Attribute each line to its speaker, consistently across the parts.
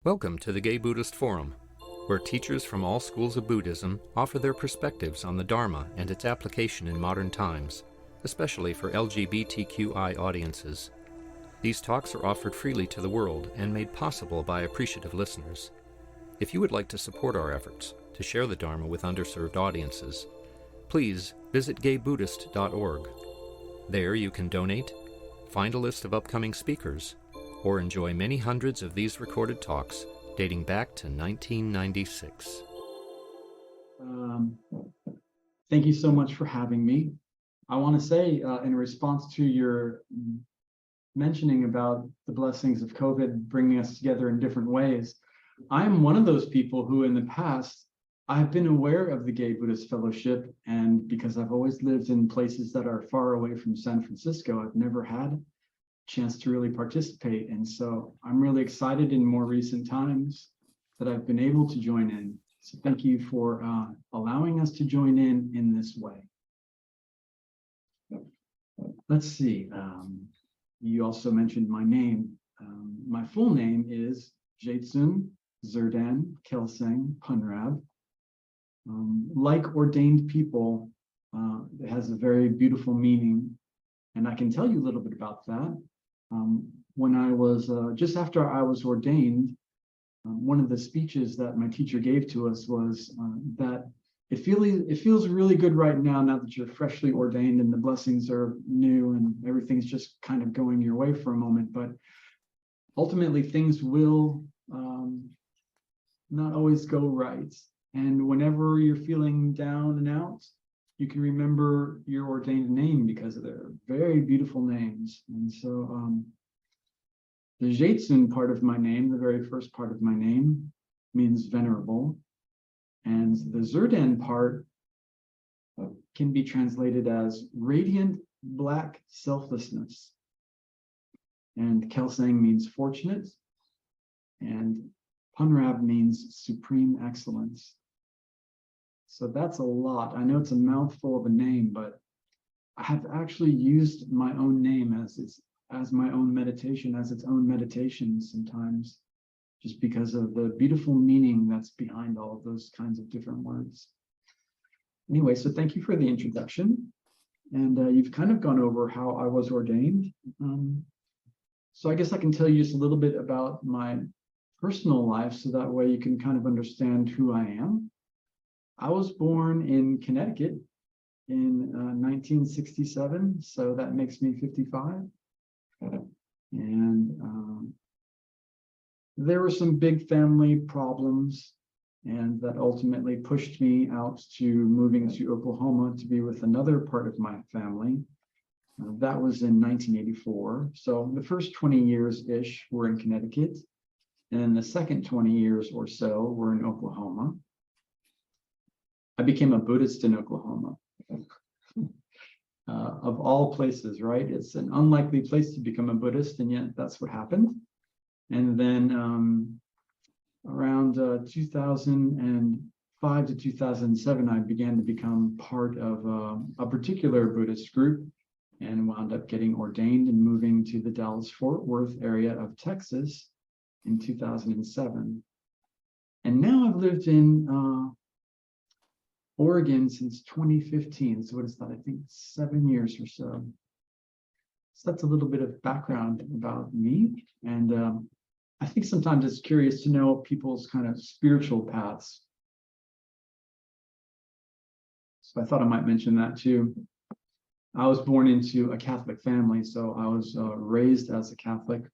Speaker 1: Welcome to the Gay Buddhist Forum, where teachers from all schools of Buddhism offer their perspectives on the Dharma and its application in modern times, especially for LGBTQI audiences. These talks are offered freely to the world and made possible by appreciative listeners. If you would like to support our efforts to share the Dharma with underserved audiences, please visit gaybuddhist.org. There you can donate, find a list of upcoming speakers, or enjoy many hundreds of these recorded talks dating back to 1996.
Speaker 2: Thank you so much for having me. I want to say, in response to your mentioning about the blessings of COVID bringing us together in different ways, I'm one of those people who in the past, I've been aware of the Gay Buddhist Fellowship, and because I've always lived in places that are far away from San Francisco, I've never had chance to really participate. And so I'm really excited in more recent times that I've been able to join in. So thank you for allowing us to join in this way. Let's see. You also mentioned my name. My full name is Gyatso Zerdan Phunrab. Like ordained people, it has a very beautiful meaning. And I can tell you a little bit about that. When I was, just after I was ordained, one of the speeches that my teacher gave to us was that it feels really good right now that you're freshly ordained and the blessings are new and everything's just kind of going your way for a moment. But ultimately, things will not always go right. And whenever you're feeling down and out, you can remember your ordained name because they're very beautiful names. And so the Gyatso part of my name, the very first part of my name, means venerable. And the Zerdan part can be translated as radiant black selflessness. And Kelsang means fortunate. And Phunrab means supreme excellence. So that's a lot. I know it's a mouthful of a name, but I have actually used my own name as my own meditation, as its own meditation sometimes, just because of the beautiful meaning that's behind all of those kinds of different words. Anyway, so thank you for the introduction. And you've kind of gone over how I was ordained. So I guess I can tell you just a little bit about my personal life, so that way you can kind of understand who I am. I was born in Connecticut in 1967, so that makes me 55. And there were some big family problems, and that ultimately pushed me out to moving to Oklahoma to be with another part of my family. That was in 1984. So the first 20 years-ish were in Connecticut, and then the second 20 years or so were in Oklahoma. I became a Buddhist in Oklahoma, of all places, right? It's an unlikely place to become a Buddhist, and yet that's what happened. And then around 2005 to 2007, I began to become part of a particular Buddhist group and wound up getting ordained and moving to the Dallas-Fort Worth area of Texas in 2007. And now I've lived in Oregon since 2015. So what is that? I think 7 years or so. So that's a little bit of background about me. And I think sometimes it's curious to know people's kind of spiritual paths. So I thought I might mention that too. I was born into a Catholic family, so I was raised as a Catholic.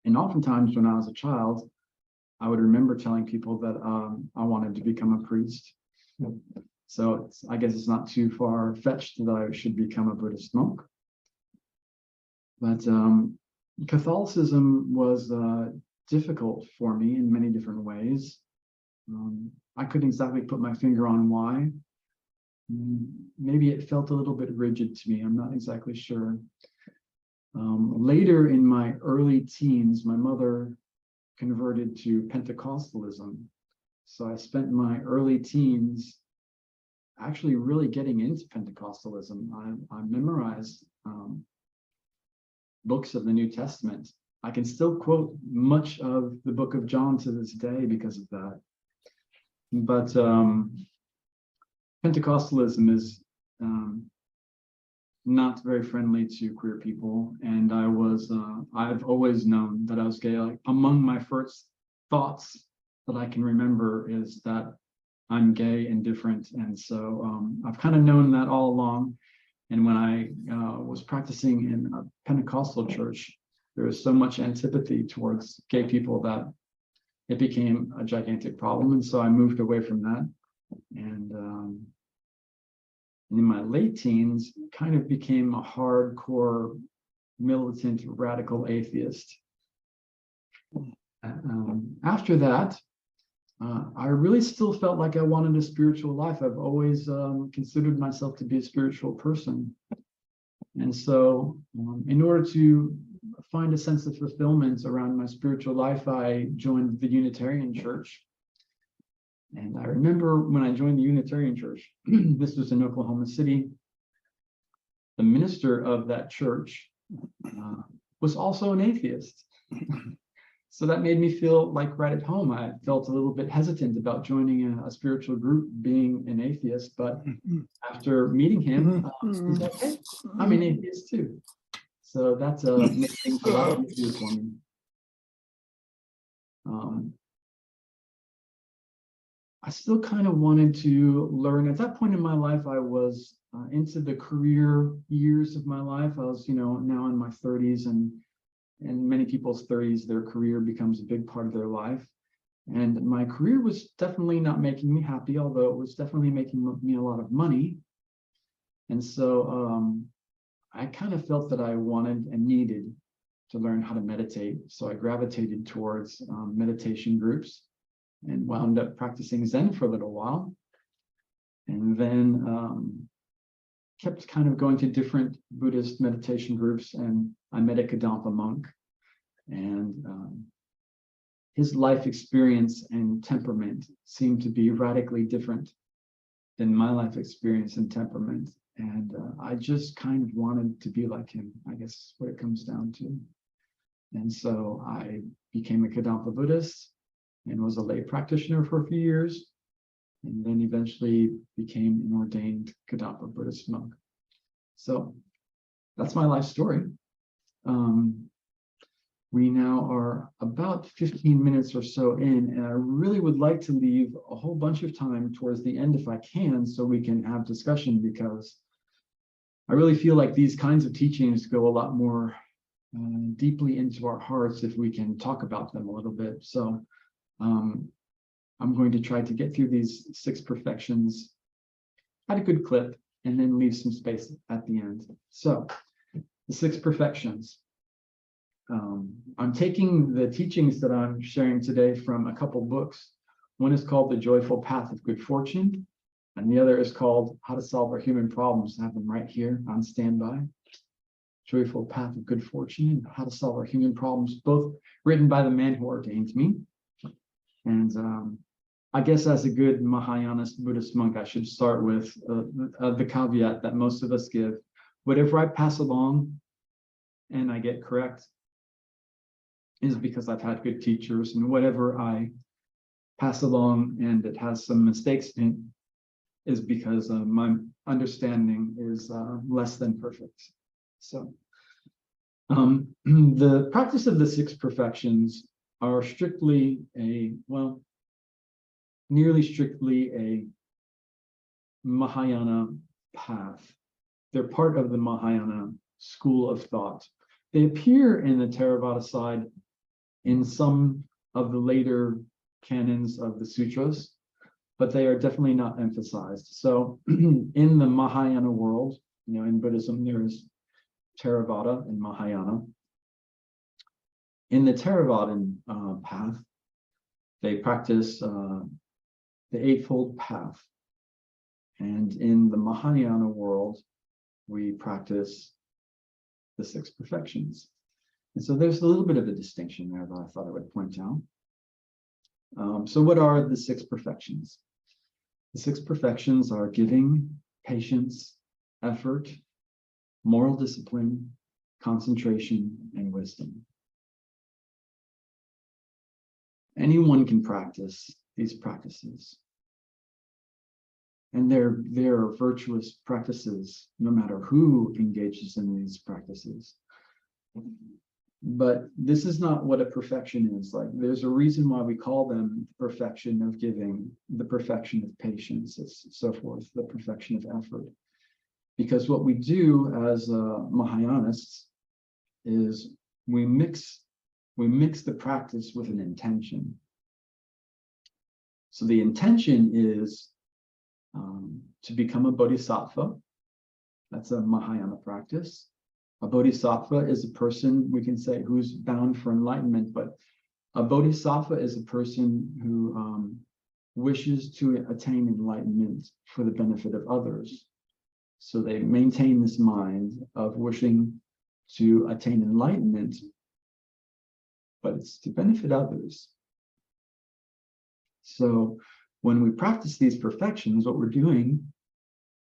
Speaker 2: And oftentimes when I was a child, I would remember telling people that I wanted to become a priest. So I guess it's not too far-fetched that I should become a Buddhist monk. But Catholicism was difficult for me in many different ways. I couldn't exactly put my finger on why. Maybe it felt a little bit rigid to me. I'm not exactly sure. Later in my early teens, my mother converted to Pentecostalism. So I spent my early teens actually really getting into Pentecostalism. I memorized books of the New Testament I can still quote much of the book of John to this day because of that. But Pentecostalism is not very friendly to queer people, and I've always known that I was gay. Like, among my first thoughts that I can remember is that I'm gay and different, and so I've kind of known that all along. And when I was practicing in a Pentecostal church, there was so much antipathy towards gay people that it became a gigantic problem, and so I moved away from that. And in my late teens, kind of became a hardcore, militant, radical atheist. After that, I really still felt like I wanted a spiritual life. I've always considered myself to be a spiritual person. And so in order to find a sense of fulfillment around my spiritual life, I joined the Unitarian Church. And I remember when I joined the Unitarian Church, this was in Oklahoma City, the minister of that church was also an atheist. So that made me feel like right at home. I felt a little bit hesitant about joining a spiritual group being an atheist, but after meeting him, he's like, hey, I'm an atheist too. So that's made things a lot easier for me. I still kind of wanted to learn. At that point in my life, I was into the career years of my life. I was, now in my 30s, and many people's 30s, their career becomes a big part of their life. And my career was definitely not making me happy, although it was definitely making me a lot of money. And so I kind of felt that I wanted and needed to learn how to meditate. So I gravitated towards meditation groups and wound up practicing Zen for a little while. And then kept kind of going to different Buddhist meditation groups, and I met a Kadampa monk, and his life experience and temperament seemed to be radically different than my life experience and temperament. And I just kind of wanted to be like him, I guess is what it comes down to. And so I became a Kadampa Buddhist and was a lay practitioner for a few years, and then eventually became an ordained Kadampa Buddhist monk. So that's my life story. We now are about 15 minutes or so in, and I really would like to leave a whole bunch of time towards the end if I can, so we can have discussion, because I really feel like these kinds of teachings go a lot more deeply into our hearts if we can talk about them a little bit. So I'm going to try to get through these 6 perfections at a good clip, and then leave some space at the end. So the 6 perfections. I'm taking the teachings that I'm sharing today from a couple books. One is called The Joyful Path of Good Fortune, and the other is called How to Solve Our Human Problems. I have them right here on standby. Joyful Path of Good Fortune and How to Solve Our Human Problems, both written by the man who ordained me. And I guess as a good Mahayana Buddhist monk, I should start with the caveat that most of us give. Whatever I pass along and I get correct is because I've had good teachers, and whatever I pass along and it has some mistakes in is because my understanding is less than perfect. So the practice of the 6 perfections are strictly nearly strictly a Mahayana path. They're part of the Mahayana school of thought. They appear in the Theravada side in some of the later canons of the sutras, but they are definitely not emphasized. So in the Mahayana world, in Buddhism, there is Theravada and Mahayana. In the Theravadan path, they practice the Eightfold Path. And in the Mahayana world, we practice the 6 perfections. And so there's a little bit of a distinction there that I thought I would point out. So what are the 6 perfections? The 6 perfections are giving, patience, effort, moral discipline, concentration, and wisdom. anyone can practice these practices. And they're virtuous practices, no matter who engages in these practices. But this is not what a perfection is. Like, there's a reason why we call them the perfection of giving, the perfection of patience, and so forth, the perfection of effort. Because what we do as Mahayanists is we mix the practice with an intention. So the intention is to become a bodhisattva. That's a Mahayana practice. A bodhisattva is a person, we can say, who's bound for enlightenment, but a bodhisattva is a person who wishes to attain enlightenment for the benefit of others. So they maintain this mind of wishing to attain enlightenment, but it's to benefit others. So when we practice these perfections, what we're doing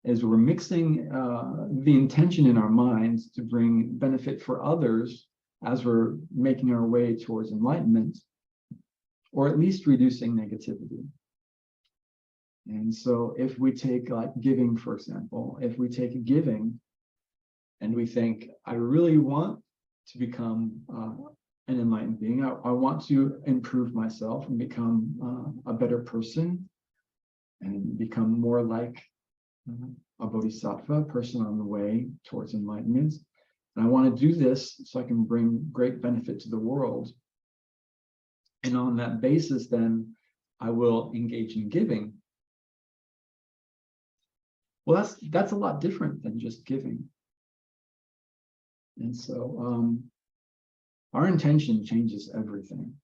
Speaker 2: is we're mixing the intention in our minds to bring benefit for others as we're making our way towards enlightenment, or at least reducing negativity. And so if we take like giving, for example, if we take giving and we think, I really want to become an enlightened being, I want to improve myself and become a better person and become more like a bodhisattva, person on the way towards enlightenment. And I want to do this so I can bring great benefit to the world. And on that basis, then I will engage in giving. Well, that's a lot different than just giving. And so our intention changes everything.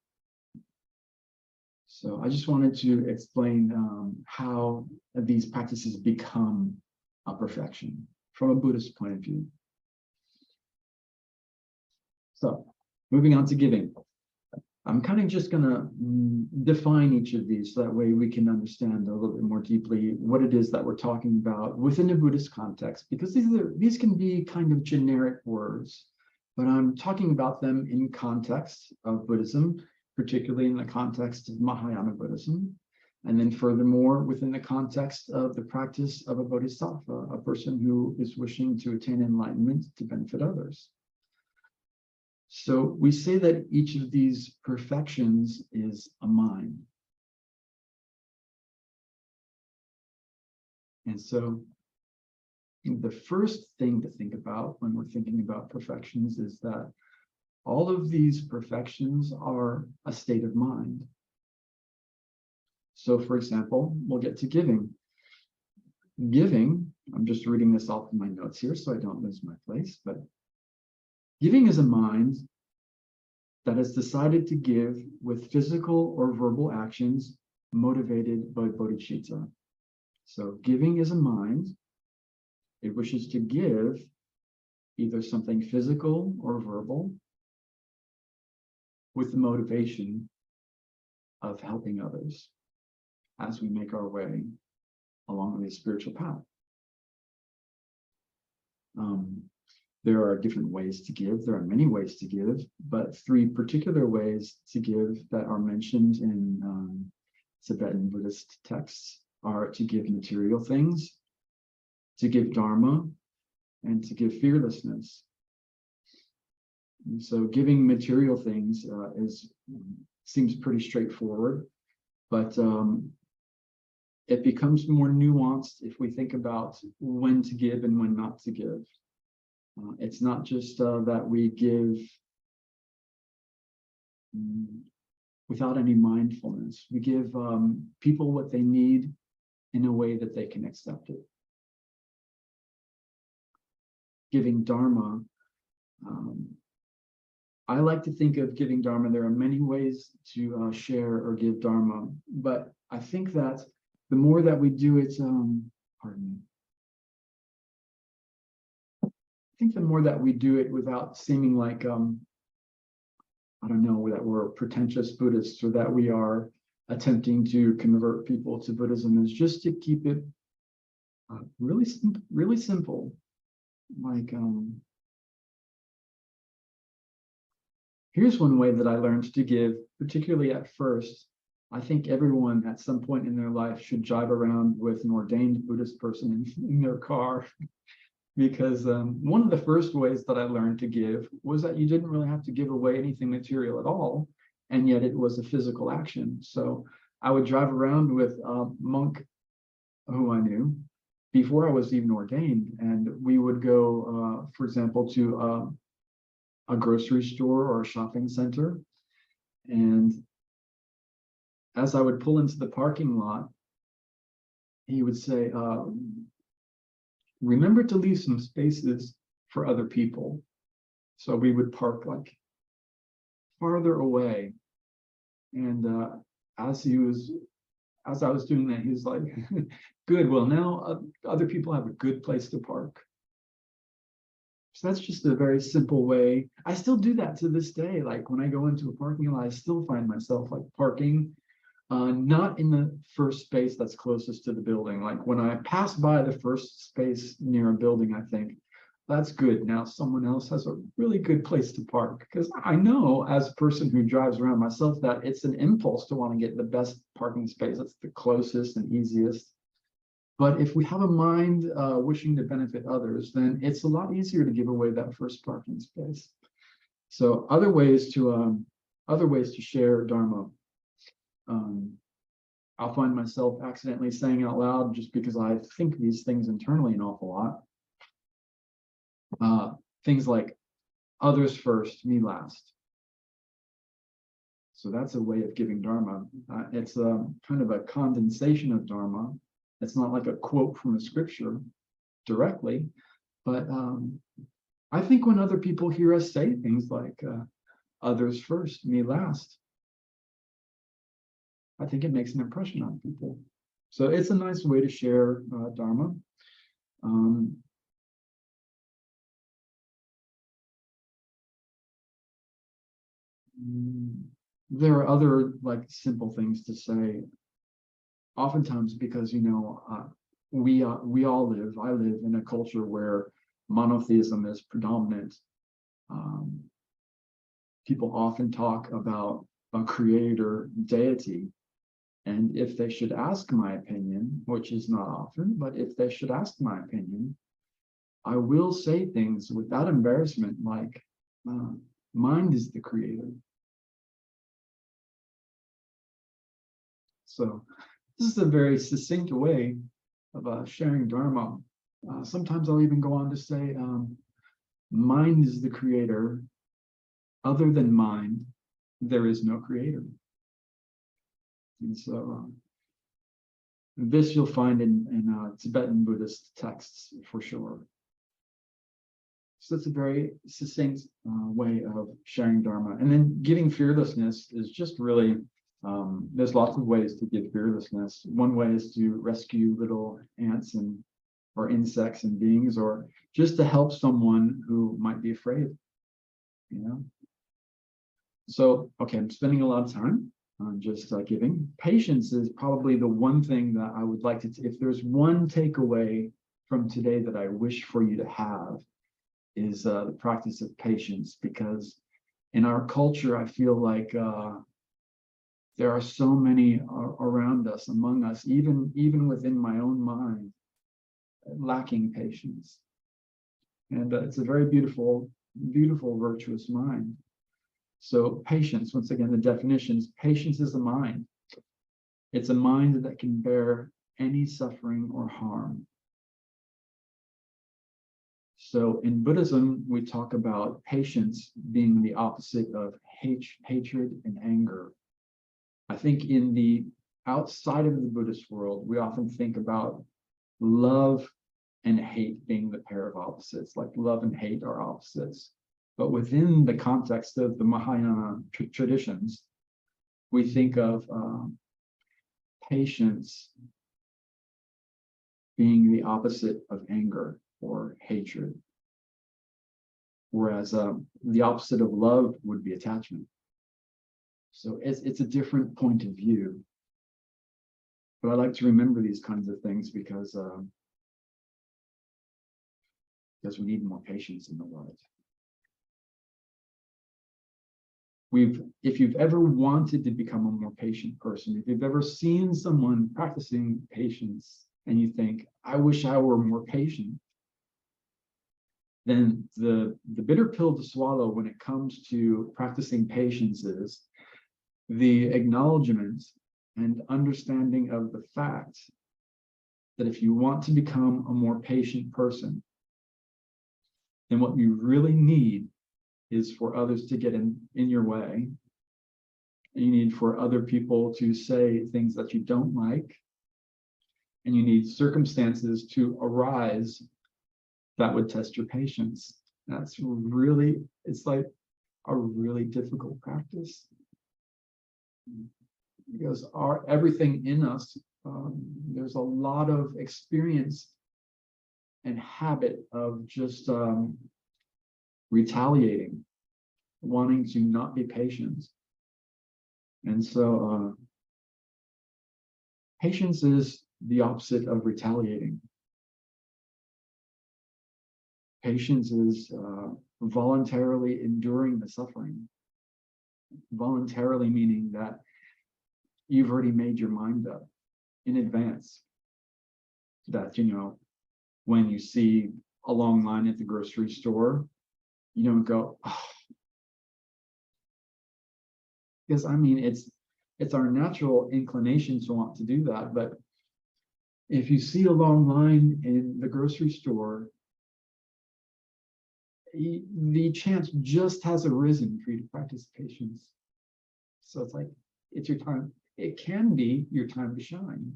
Speaker 2: So I just wanted to explain how these practices become a perfection from a Buddhist point of view. So moving on to giving. I'm kind of just going to define each of these so that way we can understand a little bit more deeply what it is that we're talking about within a Buddhist context, because these can be kind of generic words, but I'm talking about them in context of Buddhism, particularly in the context of Mahayana Buddhism, and then furthermore within the context of the practice of a bodhisattva, a person who is wishing to attain enlightenment to benefit others. So we say that each of these perfections is a mind. And so the first thing to think about when we're thinking about perfections is that all of these perfections are a state of mind. So for example, we'll get to giving. Giving, I'm just reading this off in my notes here so I don't lose my place, but giving is a mind that has decided to give with physical or verbal actions motivated by bodhicitta. So giving is a mind. It wishes to give either something physical or verbal with the motivation of helping others as we make our way along the spiritual path. There are different ways to give. There are many ways to give, but three particular ways to give that are mentioned in Tibetan Buddhist texts are to give material things, to give dharma, and to give fearlessness. And so giving material things seems pretty straightforward, but it becomes more nuanced if we think about when to give and when not to give. It's not just that we give without any mindfulness. We give people what they need in a way that they can accept it. Giving dharma, I like to think of giving dharma. There are many ways to share or give dharma, but I think that the more that we do it, pardon me. I think the more that we do it without seeming like, I don't know, that we're pretentious Buddhists or that we are attempting to convert people to Buddhism, is just to keep it really simple. Like, Here's one way that I learned to give, particularly at first. I think everyone at some point in their life should drive around with an ordained Buddhist person in their car, because one of the first ways that I learned to give was that you didn't really have to give away anything material at all, and yet it was a physical action. So I would drive around with a monk who I knew before I was even ordained, and we would go, for example, to a grocery store or a shopping center. And as I would pull into the parking lot, he would say, remember to leave some spaces for other people. So we would park like farther away. And as I was doing that, he was like, good, well, now other people have a good place to park. So that's just a very simple way. I still do that to this day. Like when I go into a parking lot, I still find myself like parking, not in the first space that's closest to the building. Like when I pass by the first space near a building, I think, that's good. Now someone else has a really good place to park. Because I know as a person who drives around myself that it's an impulse to want to get the best parking space. That's the closest and easiest. But if we have a mind wishing to benefit others, then it's a lot easier to give away that first parking space. So other ways to share Dharma. I'll find myself accidentally saying out loud just because I think these things internally an awful lot. Things like others first, me last. So that's a way of giving Dharma. It's kind of a condensation of Dharma. It's not like a quote from a scripture directly, but I think when other people hear us say things like others first, me last, I think it makes an impression on people. So it's a nice way to share Dharma. There are other like simple things to say. Oftentimes, because I live in a culture where monotheism is predominant. People often talk about a creator deity, and if they should ask my opinion, which is not often, but if they should ask my opinion, I will say things without embarrassment like, mind is the creator. So this is a very succinct way of sharing Dharma. Sometimes I'll even go on to say, mind is the creator. Other than mind, there is no creator. And so this you'll find in Tibetan Buddhist texts for sure. So it's a very succinct way of sharing Dharma. And then giving fearlessness is just really, there's lots of ways to give fearlessness. One way is to rescue little ants or insects and beings, or just to help someone who might be afraid, So, okay, I'm spending a lot of time on just giving. Patience is probably the one thing that I would like to, if there's one takeaway from today that I wish for you to have, is the practice of patience, because in our culture, I feel like there are so many around us, among us, even within my own mind, lacking patience. And it's a very beautiful, virtuous mind. So patience, once again, the definitions, patience is a mind. It's a mind that can bear any suffering or harm. So in Buddhism, we talk about patience being the opposite of hatred and anger. I think in the outside of the Buddhist world, we often think about love and hate being the pair of opposites, like love and hate are opposites. But within the context of the Mahayana traditions, we think of patience being the opposite of anger or hatred, whereas the opposite of love would be attachment. So it's a different point of view. But I like to remember these kinds of things because we need more patience in the world. if you've ever wanted to become a more patient person, if you've ever seen someone practicing patience and you think, I wish I were more patient, then the bitter pill to swallow when it comes to practicing patience is the acknowledgement and understanding of the fact that if you want to become a more patient person, then what you really need is for others to get in your way. You need for other people to say things that you don't like. And you need circumstances to arise that would test your patience. That's really, it's like a really difficult practice. Because everything in us, there's a lot of experience and habit of just retaliating, wanting to not be patient. And so patience is the opposite of retaliating. Patience is voluntarily enduring the suffering. Voluntarily meaning that you've already made your mind up in advance that, when you see a long line at the grocery store, you don't go, oh. Because it's our natural inclination to want to do that. But if you see a long line in the grocery store, the chance just has arisen for you to practice patience. So it's like, it's your time. It can be your time to shine.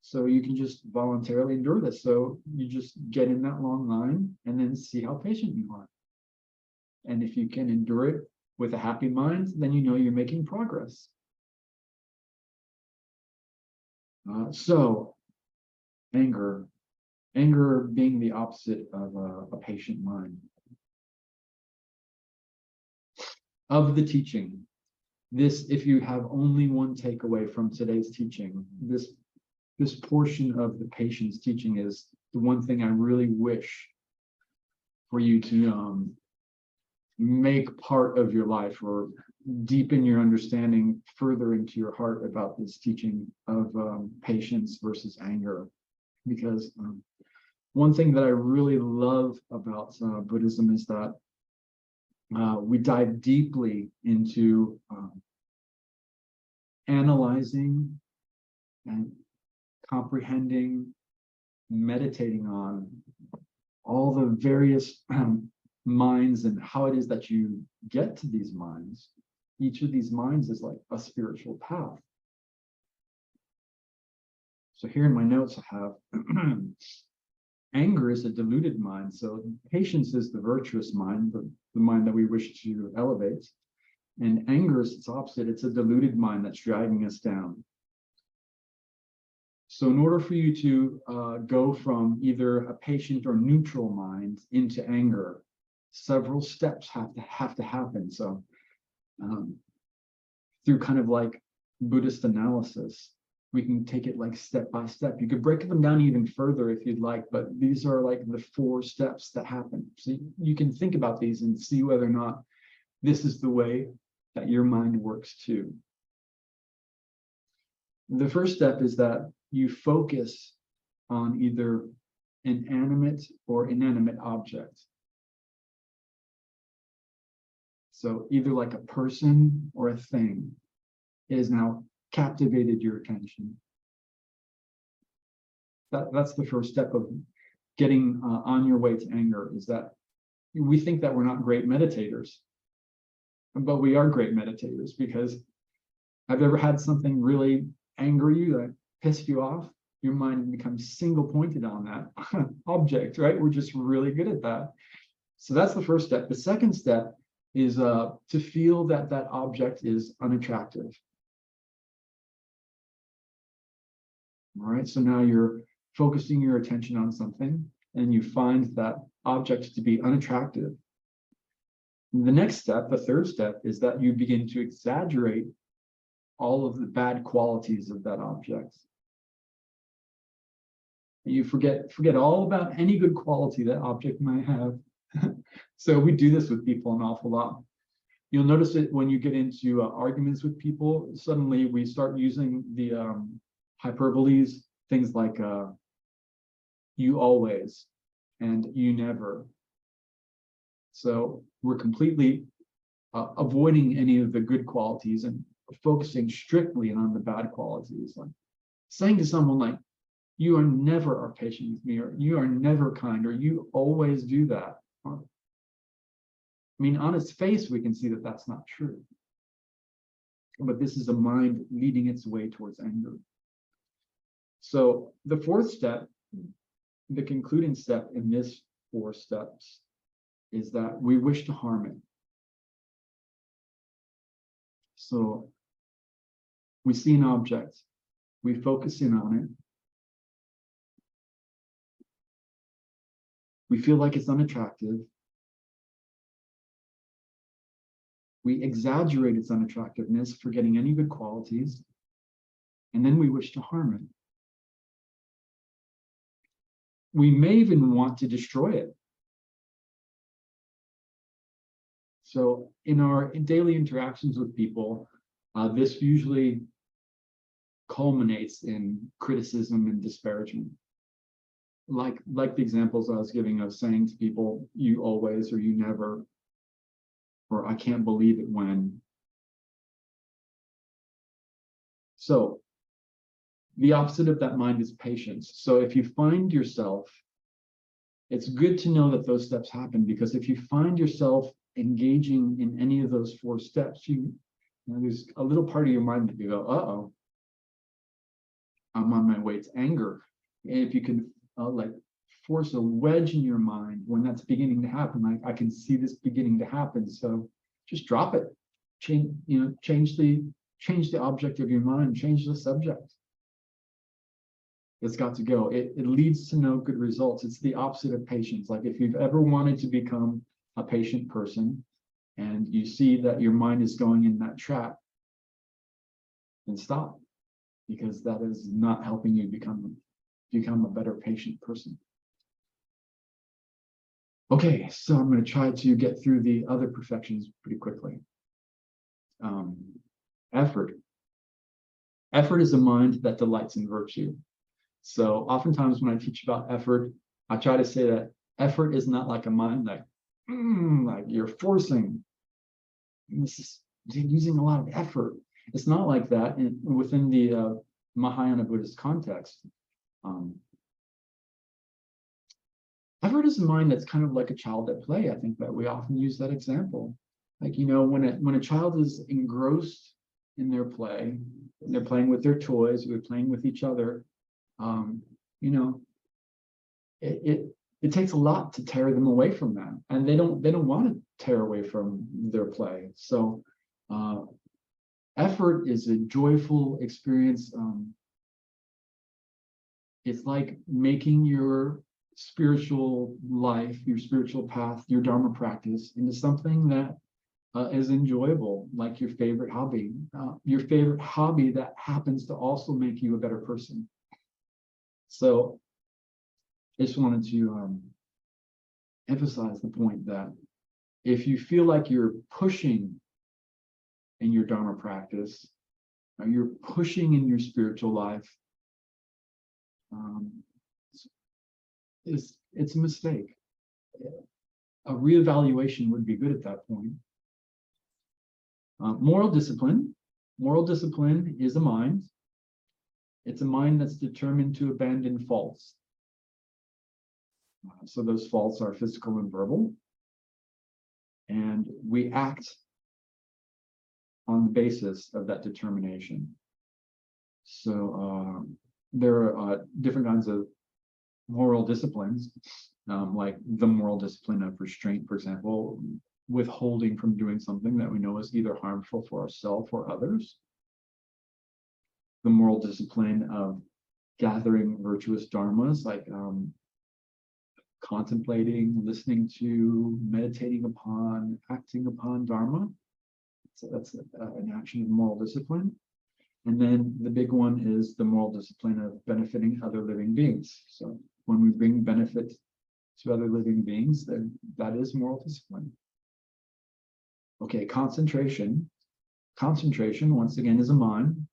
Speaker 2: So you can just voluntarily endure this. So you just get in that long line and then see how patient you are. And if you can endure it with a happy mind, then you know you're making progress. So anger being the opposite of a patient mind. Of the teaching, if you have only one takeaway from today's teaching, this portion of the patience teaching is the one thing I really wish for you to make part of your life or deepen your understanding further into your heart about this teaching of patience versus anger. Because one thing that I really love about Buddhism is that we dive deeply into analyzing and comprehending, meditating on all the various minds and how it is that you get to these minds. Each of these minds is like a spiritual path. So here in my notes I have anger is a deluded mind. So patience is the virtuous mind, the mind that we wish to elevate. And anger is its opposite. It's a deluded mind that's dragging us down. So in order for you to go from either a patient or neutral mind into anger, several steps have to happen. So through kind of like Buddhist analysis, we can take it like step by step. You could break them down even further if you'd like, but these are like the 4 steps that happen. So you can think about these and see whether or not this is the way that your mind works too. The first step is that you focus on either an animate or inanimate object. So either like a person or a thing is now captivated your attention. That's the first step of getting on your way to anger, is that we think that we're not great meditators, but we are great meditators. Because have you ever had something really angry you, that pissed you off? Your mind becomes single pointed on that object, right? We're just really good at that. So that's the first step. The second step is to feel that that object is unattractive. All right, so now you're focusing your attention on something and you find that object to be unattractive. The next step, the third step, is that you begin to exaggerate all of the bad qualities of that object. You forget all about any good quality that object might have. So we do this with people an awful lot. You'll notice it when you get into arguments with people. Suddenly we start using the hyperboles, things like you always and you never. So we're completely avoiding any of the good qualities and focusing strictly on the bad qualities. Like saying to someone like, you are never are patient with me, or you are never kind, or you always do that. I mean, on its face, we can see that that's not true. But this is a mind leading its way towards anger. So the fourth step, the concluding step in this 4 steps, is that we wish to harm it. So we see an object, we focus in on it, we feel like it's unattractive, we exaggerate its unattractiveness, forgetting any good qualities, and then we wish to harm it. We may even want to destroy it. So in our daily interactions with people, this usually culminates in criticism and disparagement. Like the examples I was giving of saying to people, you always, or you never, or I can't believe it when. So the opposite of that mind is patience. So if you find yourself, it's good to know that those steps happen, because if you find yourself engaging in any of those 4 steps, there's a little part of your mind that you go, uh-oh, I'm on my way to anger. And if you can like force a wedge in your mind when that's beginning to happen, like I can see this beginning to happen, so just drop it. Change the object of your mind, change the subject. It's got to go. It leads to no good results. It's the opposite of patience. Like if you've ever wanted to become a patient person and you see that your mind is going in that trap, then stop, because that is not helping you become a better patient person. Okay, so I'm going to try to get through the other perfections pretty quickly. Effort. Effort is a mind that delights in virtue. So oftentimes when I teach about effort, I try to say that effort is not like a mind like you're forcing. This is using a lot of effort. It's not like that within the Mahayana Buddhist context. Effort is a mind that's kind of like a child at play. I think that we often use that example. Like, when a child is engrossed in their play, they're playing with their toys, they're playing with each other, it takes a lot to tear them away from that, and they don't want to tear away from their play. So effort is a joyful experience. It's like making your spiritual life, your spiritual path, your Dharma practice into something that is enjoyable, like your favorite hobby that happens to also make you a better person. So I just wanted to emphasize the point that if you feel like you're pushing in your Dharma practice, or you're pushing in your spiritual life, it's a mistake. A reevaluation would be good at that point. Moral discipline. Moral discipline is a mind. It's a mind that's determined to abandon faults. So those faults are physical and verbal. And we act on the basis of that determination. So there are different kinds of moral disciplines, like the moral discipline of restraint, for example, withholding from doing something that we know is either harmful for ourselves or others. The moral discipline of gathering virtuous dharmas, like contemplating, listening to, meditating upon, acting upon dharma. So that's an action of moral discipline. And then the big one is the moral discipline of benefiting other living beings. So when we bring benefit to other living beings, then that is moral discipline. Okay, concentration. Concentration, once again, is a mind.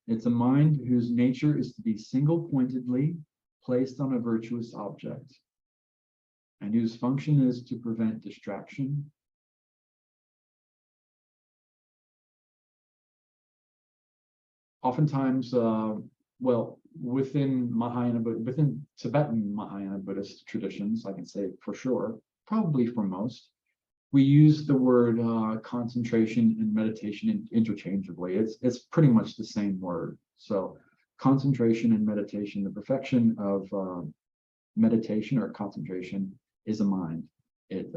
Speaker 2: It's a mind whose nature is to be single-pointedly placed on a virtuous object, and whose function is to prevent distraction. Oftentimes, well, within Tibetan Mahayana Buddhist traditions, I can say for sure, probably for most, we use the word concentration and meditation interchangeably. It's pretty much the same word. So concentration and meditation, the perfection of meditation or concentration is a mind. It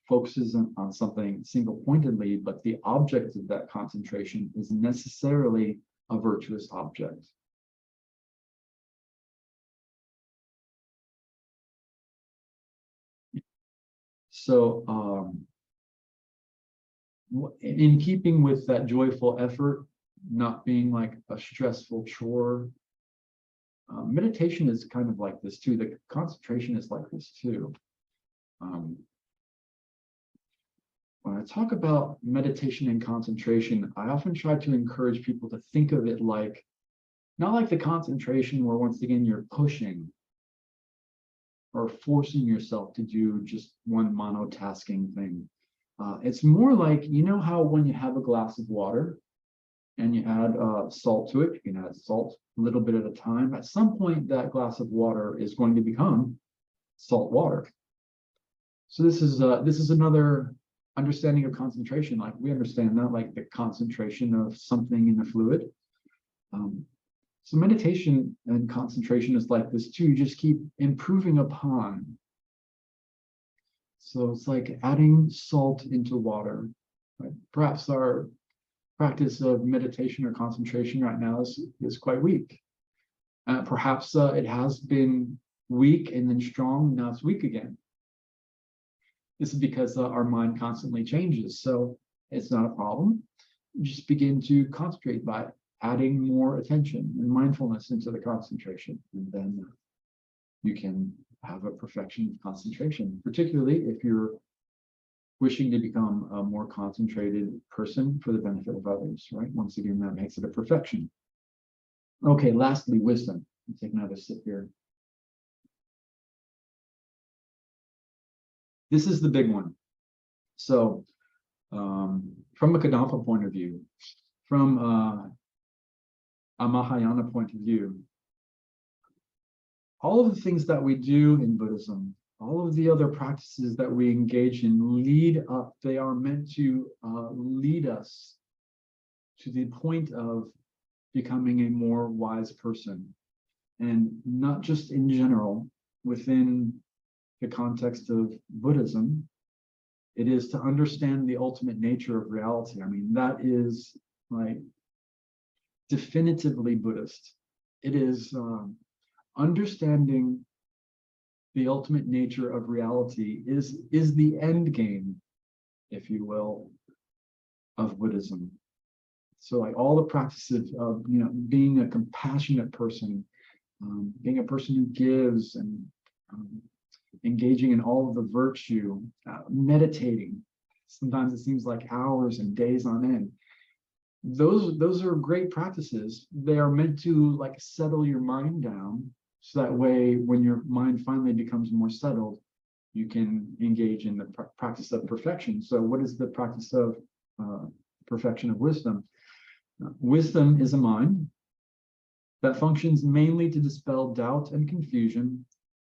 Speaker 2: focuses on something single-pointedly, but the object of that concentration is necessarily a virtuous object. So in keeping with that joyful effort, not being like a stressful chore, meditation is kind of like this too. The concentration is like this too. When I talk about meditation and concentration, I often try to encourage people to think of it like, not like the concentration where once again you're pushing or forcing yourself to do just one monotasking thing. It's more like, you know how when you have a glass of water and you add salt to it, you can add salt a little bit at a time. At some point, that glass of water is going to become salt water. So this is another understanding of concentration. Like we understand that, like the concentration of something in a fluid. So meditation and concentration is like this too. You just keep improving upon. So it's like adding salt into water. Right? Perhaps our practice of meditation or concentration right now is quite weak. Perhaps it has been weak and then strong, now it's weak again. This is because our mind constantly changes. So it's not a problem. You just begin to concentrate by adding more attention and mindfulness into the concentration. And then you can have a perfection of concentration, particularly if you're wishing to become a more concentrated person for the benefit of others, right? Once again, that makes it a perfection. Okay, lastly, wisdom. Let's take another sip here. This is the big one. So from a Kadampa point of view, from a Mahayana point of view, all of the things that we do in Buddhism, all of the other practices that we engage in lead up, they are meant to lead us to the point of becoming a more wise person. And not just in general, within the context of Buddhism, it is to understand the ultimate nature of reality. I mean, that is like definitively Buddhist. It is understanding the ultimate nature of reality is the end game, if you will, of Buddhism. So like all the practices of, you know, being a compassionate person, being a person who gives, and engaging in all of the virtue, meditating. Sometimes it seems like hours and days on end. Those are great practices. They are meant to like settle your mind down, so that way when your mind finally becomes more settled, you can engage in the practice of perfection. So what is the practice of perfection of wisdom? Wisdom is a mind that functions mainly to dispel doubt and confusion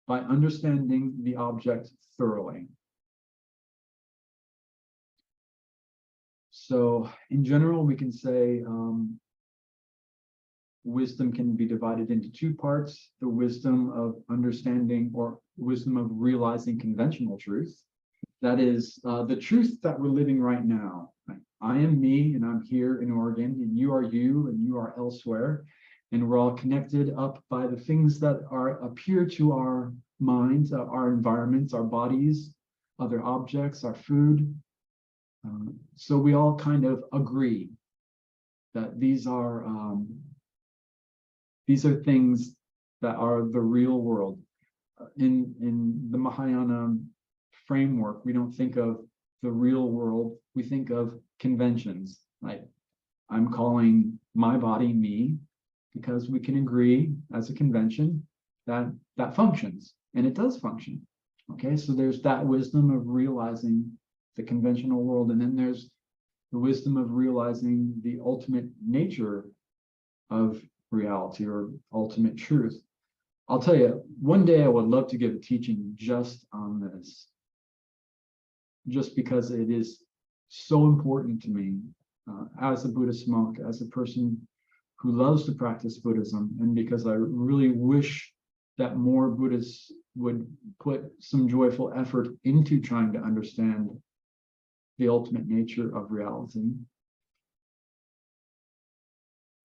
Speaker 2: by understanding the object thoroughly. So in general, we can say wisdom can be divided into two parts: the wisdom of understanding, or wisdom of realizing conventional truth. That is the truth that we're living right now. Right? I am me, and I'm here in Oregon, and you are you, and you are elsewhere. And we're all connected up by the things that appear to our minds, our environments, our bodies, other objects, our food. So we all kind of agree that these are things that are the real world. In the Mahayana framework, we don't think of the real world, we think of conventions. Like, I'm calling my body me because we can agree as a convention that that functions, and it does function. Okay, so there's that wisdom of realizing the conventional world, and then there's the wisdom of realizing the ultimate nature of reality or ultimate truth. I'll tell you, one day I would love to give a teaching just on this, just because it is so important to me as a Buddhist monk, as a person who loves to practice Buddhism, and because I really wish that more Buddhists would put some joyful effort into trying to understand the ultimate nature of reality.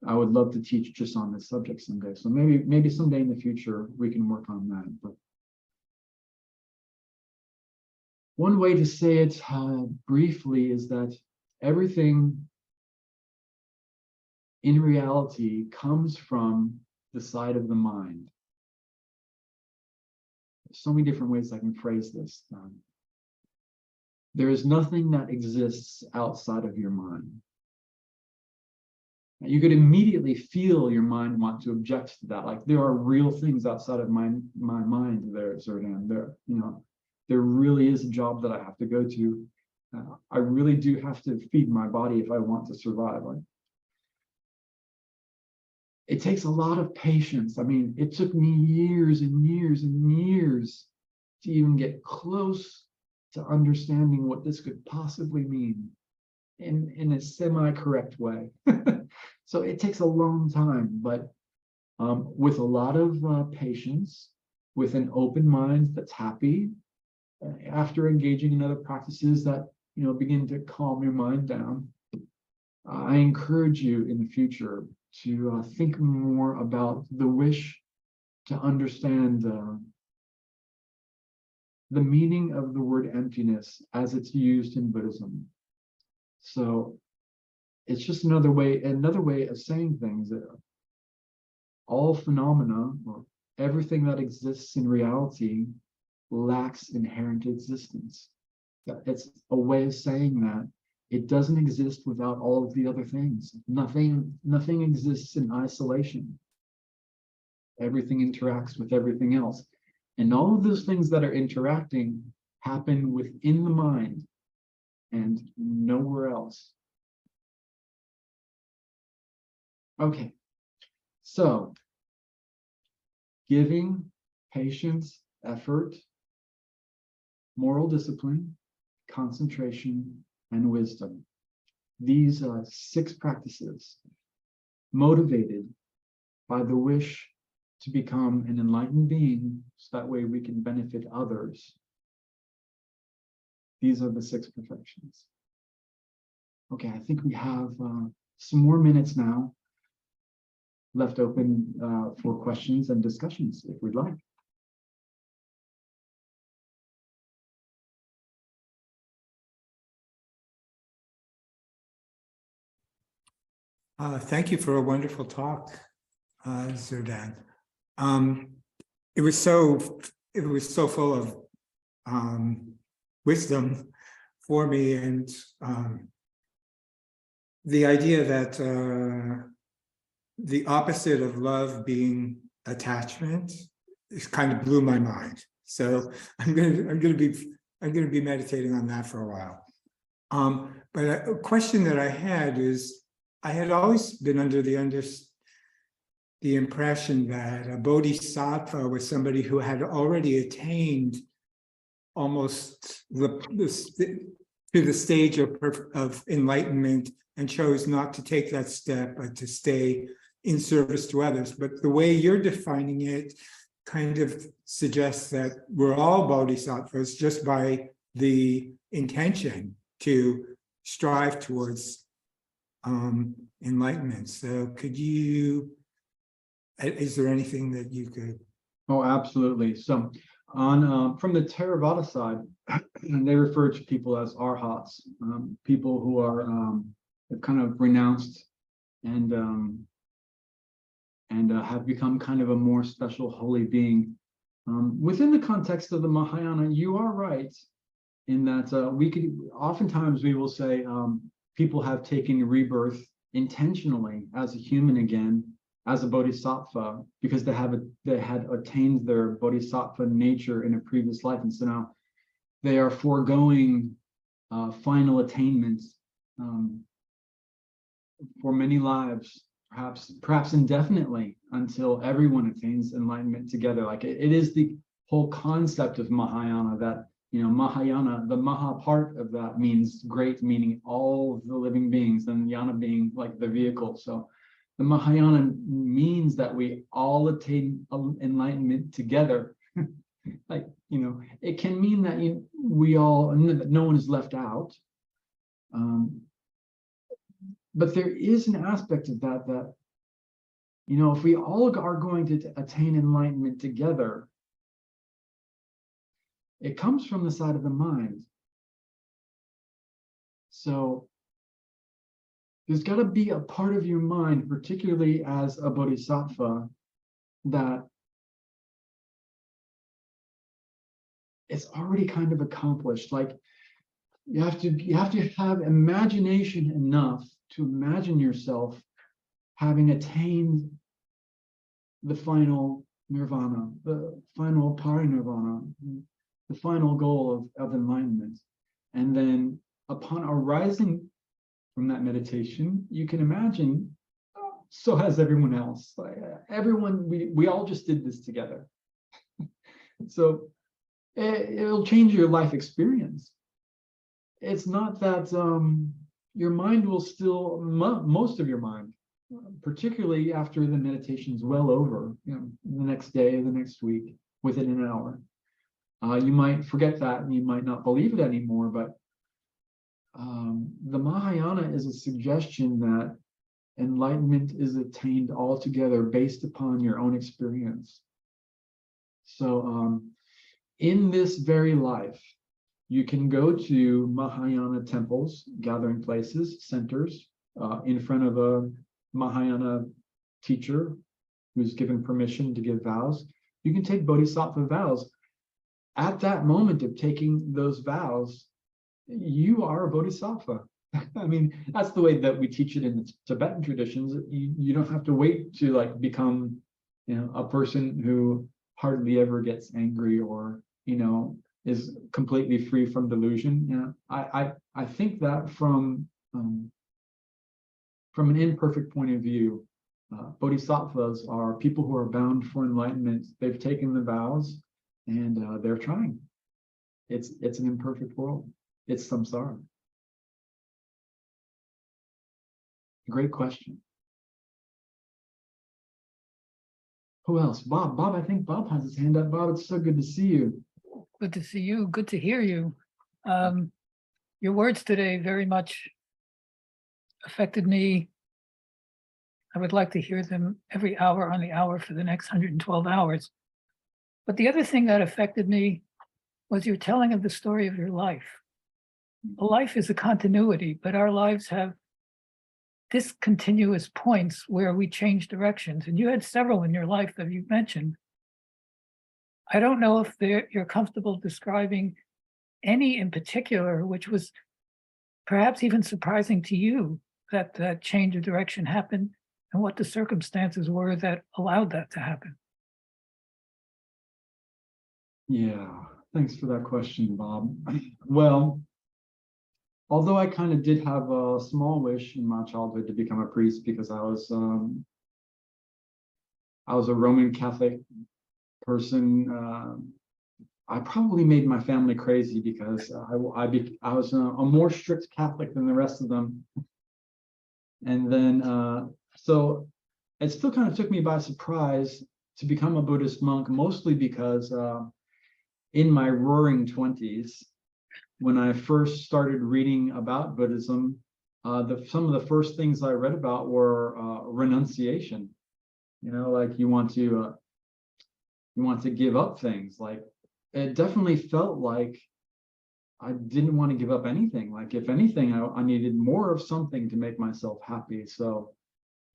Speaker 2: I would love to teach just on this subject someday. So maybe someday in the future we can work on that. But one way to say it briefly is that everything in reality comes from the side of the mind. There's so many different ways I can phrase this. There is nothing that exists outside of your mind. You could immediately feel your mind want to object to that. Like, there are real things outside of my mind there, Zerdan. There really is a job that I have to go to. I really do have to feed my body if I want to survive. Like, it takes a lot of patience. I mean, it took me years and years and years to even get close to understanding what this could possibly mean in a semi-correct way. So it takes a long time, but with a lot of patience, with an open mind that's happy, after engaging in other practices that begin to calm your mind down, I encourage you in the future to think more about the wish to understand the meaning of the word emptiness as it's used in Buddhism. So it's just another way of saying things that all phenomena, or everything that exists in reality, lacks inherent existence. It's a way of saying that it doesn't exist without all of the other things. Nothing exists in isolation. Everything interacts with everything else. And all of those things that are interacting happen within the mind and nowhere else. Okay, so giving, patience, effort, moral discipline, concentration, and wisdom. These are 6 practices motivated by the wish to become an enlightened being, so that way we can benefit others. These are the 6 perfections. Okay, I think we have some more minutes now left open for questions and discussions, if we'd like.
Speaker 3: Thank you for a wonderful talk, Zerdan. It was so full of wisdom for me, and the idea that the opposite of love being attachment kind of blew my mind. So I'm gonna be meditating on that for a while. But a question that I had is, I had always been under the impression that a bodhisattva was somebody who had already attained almost to the stage of enlightenment and chose not to take that step, but to stay in service to others. But the way you're defining it kind of suggests that we're all bodhisattvas just by the intention to strive towards enlightenment. So is there anything that you could?
Speaker 2: Oh, absolutely. So on from the Theravada side, they refer to people as arhats, people who are kind of renounced and have become kind of a more special holy being. Within the context of the Mahayana, you are right in that oftentimes we will say people have taken rebirth intentionally as a human again, as a bodhisattva, because they had attained their bodhisattva nature in a previous life, and so now they are foregoing final attainments for many lives, perhaps indefinitely, until everyone attains enlightenment together. Like it is the whole concept of Mahayana that, Mahayana, the Maha part of that means great, meaning all of the living beings, and Yana being like the vehicle. So the Mahayana means that we all attain enlightenment together. Like, it can mean that we all, no one is left out. But there is an aspect of that, if we all are going to attain enlightenment together, it comes from the side of the mind. So there's got to be a part of your mind, particularly as a bodhisattva, that it's already kind of accomplished. Like you have to have imagination enough to imagine yourself having attained the final nirvana, the final parinirvana, the final goal of enlightenment. And then upon arising from that meditation, you can imagine, so has everyone else. Like everyone, we all just did this together. So it'll change your life experience. It's not that your mind will still, most of your mind, particularly after the meditation's well over, the next day, the next week, within an hour. You might forget that and you might not believe it anymore, but the Mahayana is a suggestion that enlightenment is attained altogether based upon your own experience. So in this very life, you can go to Mahayana temples, gathering places, centers, in front of a Mahayana teacher who's given permission to give vows. You can take bodhisattva vows. At that moment of taking those vows, you are a bodhisattva. I mean, that's the way that we teach it in the Tibetan traditions. You don't have to wait to like become, a person who hardly ever gets angry or, is completely free from delusion. I think that from an imperfect point of view, bodhisattvas are people who are bound for enlightenment. They've taken the vows and they're trying. It's an imperfect world. It's samsara. Great question. Who else? Bob. Bob, I think Bob has his hand up. Bob, it's so good to see you.
Speaker 4: Good to see you. Good to hear you. Your words today very much affected me. I would like to hear them every hour on the hour for the next 112 hours. But the other thing that affected me was your telling of the story of your life. Life is a continuity, but our lives have discontinuous points where we change directions. And you had several in your life that you've mentioned. I don't know if you're comfortable describing any in particular, which was perhaps even surprising to you that that change of direction happened and what the circumstances were that allowed that to happen.
Speaker 2: Yeah, thanks for that question, Bob. Well, although I kind of did have a small wish in my childhood to become a priest because I was a Roman Catholic person, I probably made my family crazy because I was a more strict Catholic than the rest of them. And then, so it still kind of took me by surprise to become a Buddhist monk, mostly because in my roaring 20s, when I first started reading about Buddhism, some of the first things I read about were renunciation. Like you want to give up things. Like it definitely felt like I didn't want to give up anything. Like if anything, I needed more of something to make myself happy. So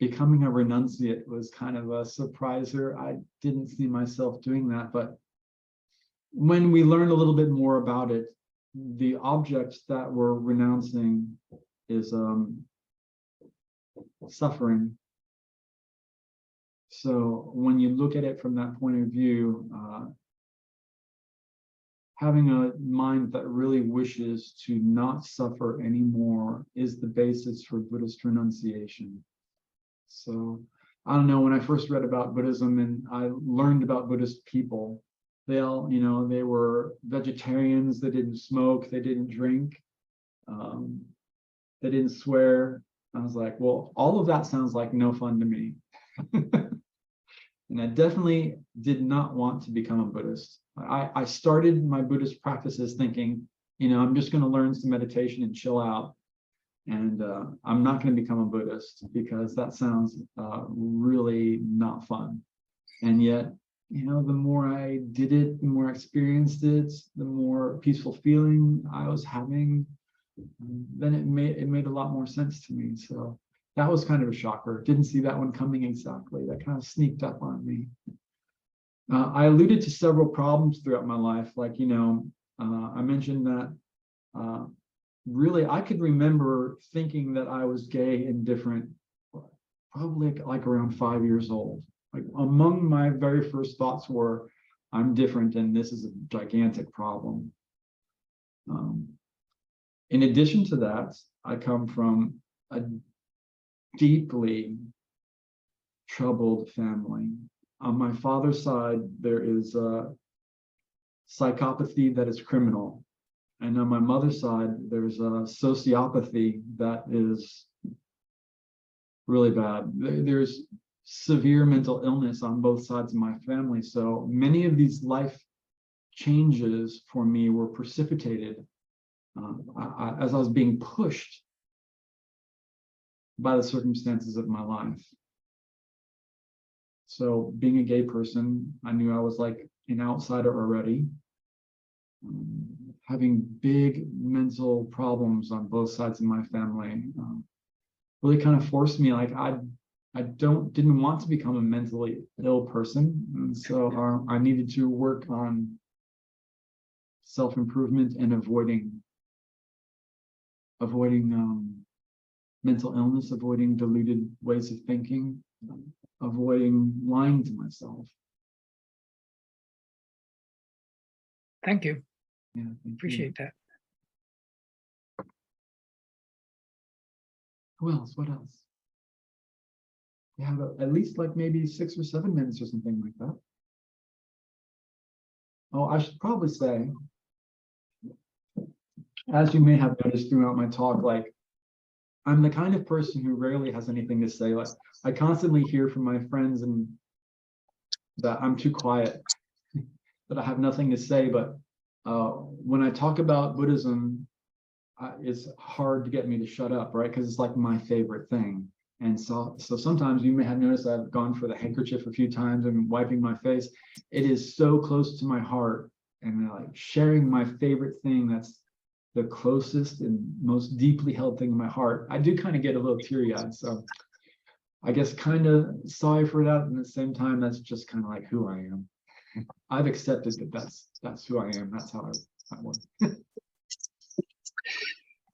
Speaker 2: becoming a renunciate was kind of a surpriser. I didn't see myself doing that, but when we learned a little bit more about it, the object that we're renouncing is suffering. So when you look at it from that point of view, having a mind that really wishes to not suffer anymore is the basis for Buddhist renunciation. So I don't know, when I first read about Buddhism and I learned about Buddhist people, they all, you know, they were vegetarians, they didn't smoke, they didn't drink, they didn't swear. I was like, well, all of that sounds like no fun to me. And I definitely did not want to become a Buddhist. I started my Buddhist practices thinking, you know, I'm just going to learn some meditation and chill out. And I'm not going to become a Buddhist because that sounds really not fun. And yet, you know, the more I did it, the more I experienced it, the more peaceful feeling I was having, then it made a lot more sense to me. So that was kind of a shocker. Didn't see that one coming exactly. That kind of sneaked up on me. I alluded to several problems throughout my life. Like, you know, I mentioned that really I could remember thinking that I was gay and different, probably like around 5 years old. Like among my very first thoughts were, I'm different and this is a gigantic problem. In addition to that, I come from a deeply troubled family. On my father's side, there is a psychopathy that is criminal. And on my mother's side, there's a sociopathy that is really bad. There's severe mental illness on both sides of my family. So many of these life changes for me were precipitated as I was being pushed by the circumstances of my life. So being a gay person, I knew I was like an outsider already. Having big mental problems on both sides of my family really kind of forced me, like I didn't want to become a mentally ill person. And so I needed to work on self-improvement and avoiding mental illness, avoiding deluded ways of thinking, avoiding lying to myself.
Speaker 4: Thank you.
Speaker 2: Yeah, thank you.
Speaker 4: Appreciate that.
Speaker 2: Who else? What else? We have at least like maybe 6 or 7 minutes or something like that. Oh, I should probably say, as you may have noticed throughout my talk, like I'm the kind of person who rarely has anything to say. Like I constantly hear from my friends and that I'm too quiet, that I have nothing to say. But when I talk about Buddhism, it's hard to get me to shut up, right? Because it's like my favorite thing. And so sometimes you may have noticed I've gone for the handkerchief a few times and wiping my face. It is so close to my heart, and like sharing my favorite thing that's the closest and most deeply held thing in my heart. I do kind of get a little teary-eyed. So I guess kind of sorry for that. And at the same time, that's just kind of like who I am. I've accepted that that's who I am. That's how I work.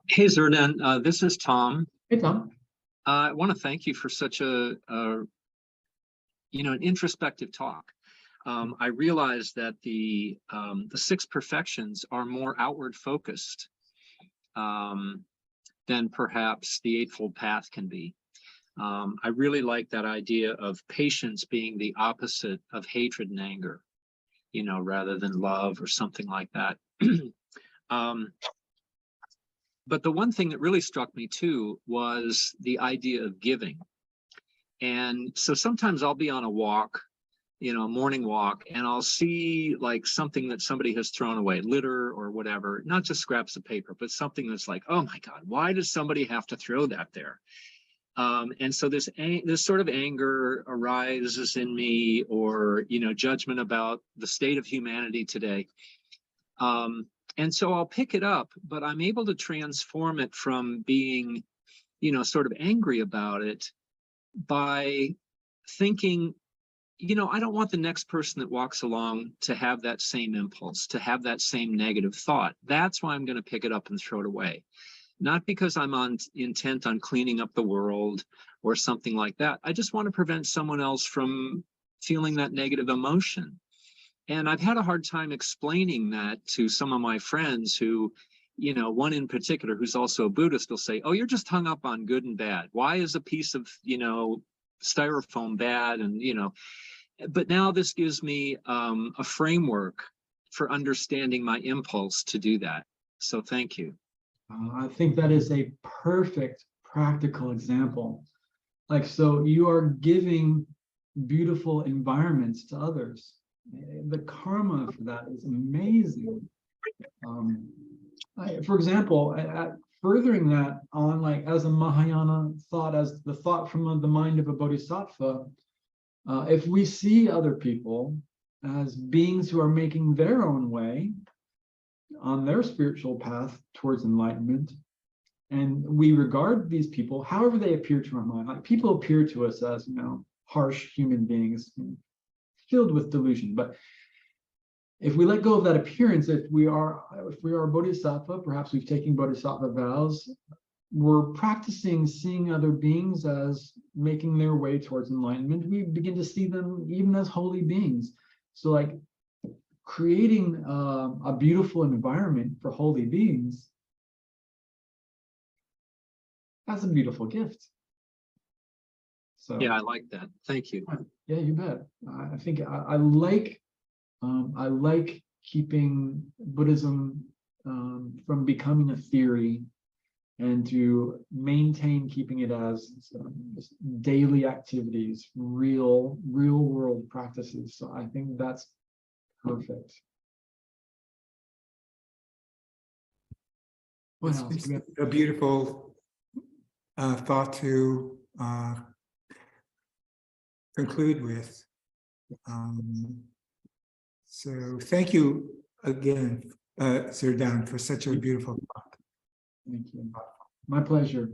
Speaker 5: Hey, Zerdan, this is Tom.
Speaker 2: Hey, Tom.
Speaker 5: I want to thank you for such an introspective talk. I realize that the 6 perfections are more outward focused than perhaps the Eightfold Path can be. I really like that idea of patience being the opposite of hatred and anger, rather than love or something like that. But the one thing that really struck me too was the idea of giving. And so sometimes I'll be on a walk, a morning walk, and I'll see like something that somebody has thrown away, litter or whatever, not just scraps of paper, but something that's like, oh my God, why does somebody have to throw that there? And so this sort of anger arises in me, or, judgment about the state of humanity today. And so I'll pick it up, but I'm able to transform it from being, sort of angry about it by thinking, you know, I don't want the next person that walks along to have that same impulse, to have that same negative thought. That's why I'm going to pick it up and throw it away. Not because I'm intent on cleaning up the world or something like that. I just want to prevent someone else from feeling that negative emotion. And I've had a hard time explaining that to some of my friends who, you know, one in particular who's also a Buddhist will say, oh, you're just hung up on good and bad. Why is a piece of, you know, styrofoam bad? And, you know, but now this gives me a framework for understanding my impulse to do that. So thank you.
Speaker 2: I think that is a perfect practical example. Like, so you are giving beautiful environments to others. The karma for that is amazing. For example, furthering that on, like, as a Mahayana thought, as the thought from the mind of a bodhisattva, if we see other people as beings who are making their own way on their spiritual path towards enlightenment, and we regard these people, however they appear to our mind, like people appear to us as, you know, harsh human beings filled with delusion. But if we let go of that appearance, if we are a bodhisattva, perhaps we've taken bodhisattva vows, we're practicing seeing other beings as making their way towards enlightenment. We begin to see them even as holy beings. So, like, creating a beautiful environment for holy beings, that's a beautiful gift. So
Speaker 5: Yeah, I like that. Thank you.
Speaker 2: yeah, you bet. I think I like keeping Buddhism from becoming a theory, and to maintain keeping it as just daily activities, real world practices. So I think that's perfect. What else?
Speaker 3: It's a beautiful thought to conclude with. So thank you again, Zerdan, for such a beautiful talk.
Speaker 2: Thank you. My pleasure.